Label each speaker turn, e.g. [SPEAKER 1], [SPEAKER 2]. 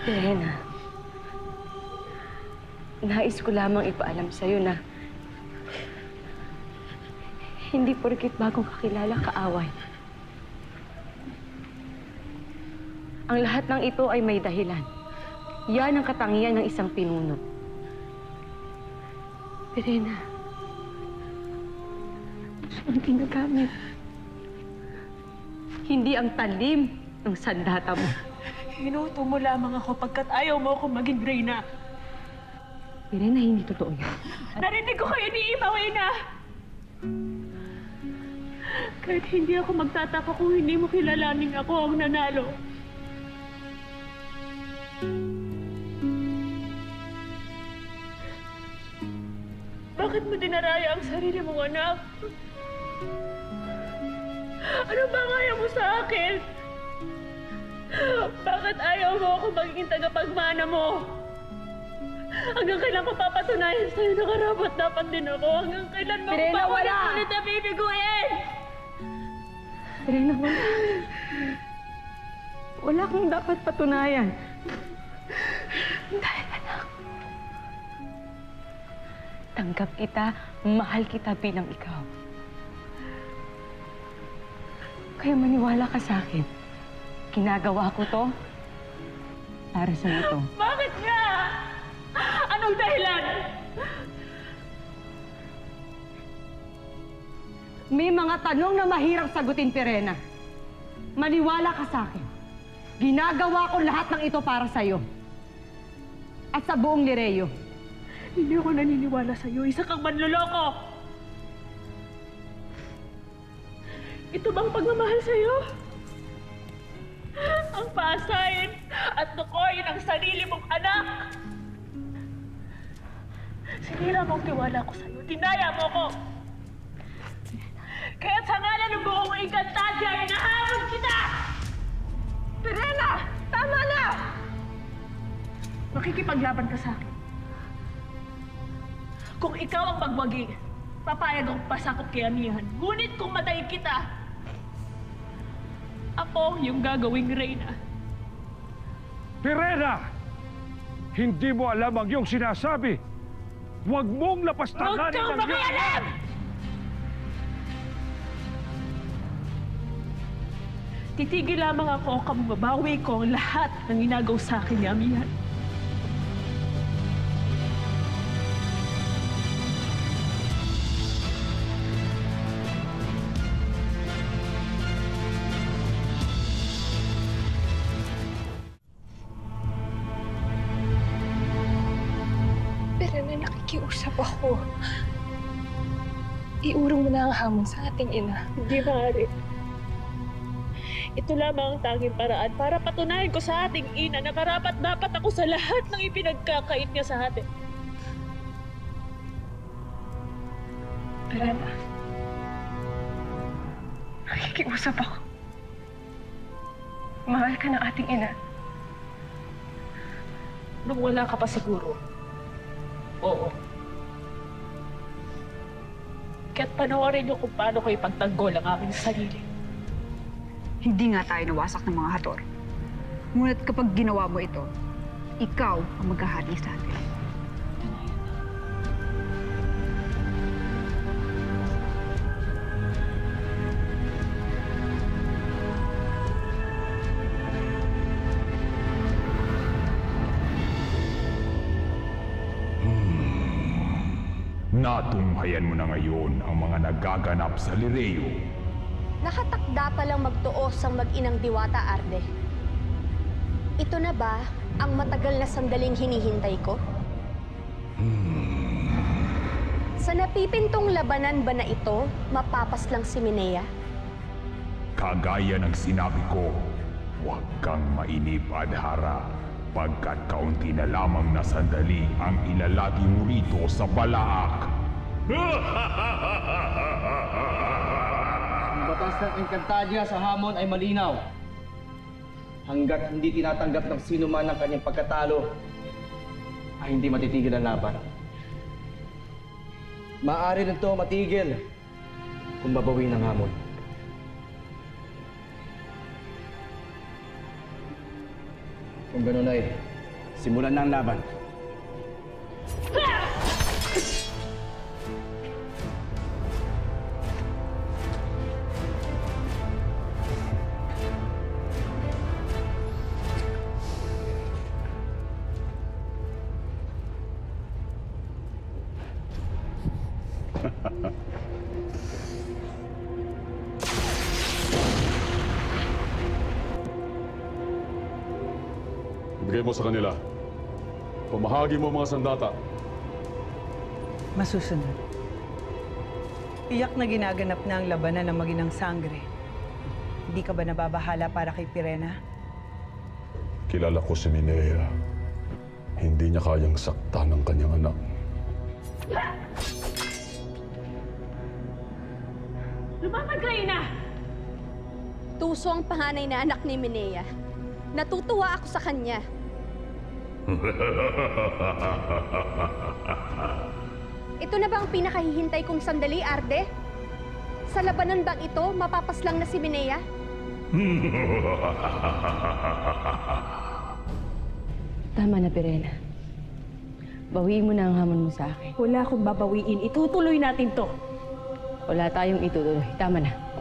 [SPEAKER 1] Elena, nais ko lamang ipaalam sa'yo na hindi porket bagong kakilala kaaway. Ang lahat ng ito ay may dahilan. Yan ang katangian ng isang pinuno. Elena, ang ginagamit. Hindi ang talim ng sandata mo.
[SPEAKER 2] Minuto mo lamang ako pagkat ayaw mo akong maging Reyna.
[SPEAKER 1] Elena, hindi totoo yun.
[SPEAKER 2] Narinig ko kayo ni Ima, Reyna! Kahit hindi ako magtataka kung hindi mo kilalaning ako ang nanalo. Bakit mo dinaraya ang sarili mong anak? Ano ba kaya mo sa akin? Bakit ayaw mo ako magiging tagapagmana mo? Hanggang kailan ko papatunayan sa'yo na karapat-dapat din ako? Hanggang kailan mo
[SPEAKER 1] Elena,
[SPEAKER 2] ako
[SPEAKER 1] wala!
[SPEAKER 2] ulit na bibiguin?
[SPEAKER 1] Elena, wala. Wala kang dapat patunayan. Dahil anak, tanggap kita, mahal kita bilang ikaw. Kaya maniwala ka sa akin. Ginagawa ko to para sa ito.
[SPEAKER 2] Bakit nga? Anong dahilan?
[SPEAKER 1] May mga tanong na mahirap sagutin, Pirena. Maniwala ka sa akin. Ginagawa ko lahat ng ito para sa'yo. At sa buong Lireo.
[SPEAKER 2] Hindi ako naniniwala sa'yo. Isa kang manloloko! Ito bang pagmamahal sa'yo? Ang paasahin at tukoyin ang sarili mong anak! Sinira mong tiwala ko sa'yo. Dinaya mo ko! Kaya sa ngalan ng buong Encantadia, inahamon kita!
[SPEAKER 1] Pirena! Tama na!
[SPEAKER 2] Makikipaglaban ka sa akin. Kung ikaw ang magwagi, papayag ang pasakop kay Amihan. Ngunit kung matayin kita, ako yung gagawing Reyna.
[SPEAKER 3] Pirena! Hindi mo alam ang iyong sinasabi. Huwag mong
[SPEAKER 2] Huwag
[SPEAKER 3] lapastanganin
[SPEAKER 2] kang
[SPEAKER 3] ang iyong...
[SPEAKER 2] makialam! Titigil lamang ako kung mabawi ko ang lahat ng ginagaw sa akin ni Amihan.
[SPEAKER 4] Pero na nakikiusap ako. Iurong mo na ang hamon sa ating ina.
[SPEAKER 2] Hindi maaari. Ito lamang ang tanging paraan para patunayan ko sa ating ina na karapat-dapat ako sa lahat ng ipinagkakait niya sa atin.
[SPEAKER 4] Pero na, nakikiusap ako. Mahal ka ng ating ina.
[SPEAKER 2] Nung wala ka pa siguro, oo. Kaya't panoorin niyo kung paano ko ipagtanggol ang aking sarili.
[SPEAKER 5] Hindi nga tayo nawasak ng mga hator. Ngunit kapag ginawa mo ito, ikaw ang maghahati sa atin.
[SPEAKER 6] Natunghayan mo na ngayon ang mga nagaganap sa Lireo.
[SPEAKER 7] Nakatakda palang magtuos ang mag-inang Diwata, Arde. Ito na ba ang matagal na sandaling hinihintay ko? Sa napipintong labanan ba na ito, mapapas lang si Minea?
[SPEAKER 6] Kagaya ng sinabi ko, huwag kang mainip, Adhara, pagkat kaunti na lamang na sandali ang ilalagi mo rito sa Balaak.
[SPEAKER 8] Ang batas ng Encantadia sa hamon ay malinaw. Hanggat hindi tinatanggap ng sino man ang kanyang pagkatalo, ay hindi matitigil ang laban. Maaari rin ito matigil kung babawin ng hamon. Kung ganun ay, Simulan na ang laban.
[SPEAKER 9] Ibigay mo sa kanila. Pamahagi mo mga sandata.
[SPEAKER 10] Masusunod. Iyak na ginaganap na ang labanan ng maginang sangre. Hindi ka ba nababahala para kay Pirena?
[SPEAKER 9] Kilala ko si Minea. Hindi niya kayang saktan ng kanyang anak.
[SPEAKER 2] Lumaban kayo na!
[SPEAKER 7] Tuso ang panganay na anak ni Minea. Natutuwa ako sa kanya. Ito na ba ang pinakahihintay kong sandali, Arde? Sa labanan bang ito, mapapaslang na si Minea?
[SPEAKER 1] Tama na, Pirena. Bawiin mo na ang hamon mo sa akin.
[SPEAKER 2] Wala akong babawiin. Itutuloy natin to.
[SPEAKER 1] Wala tayong itutuloy. Tama na.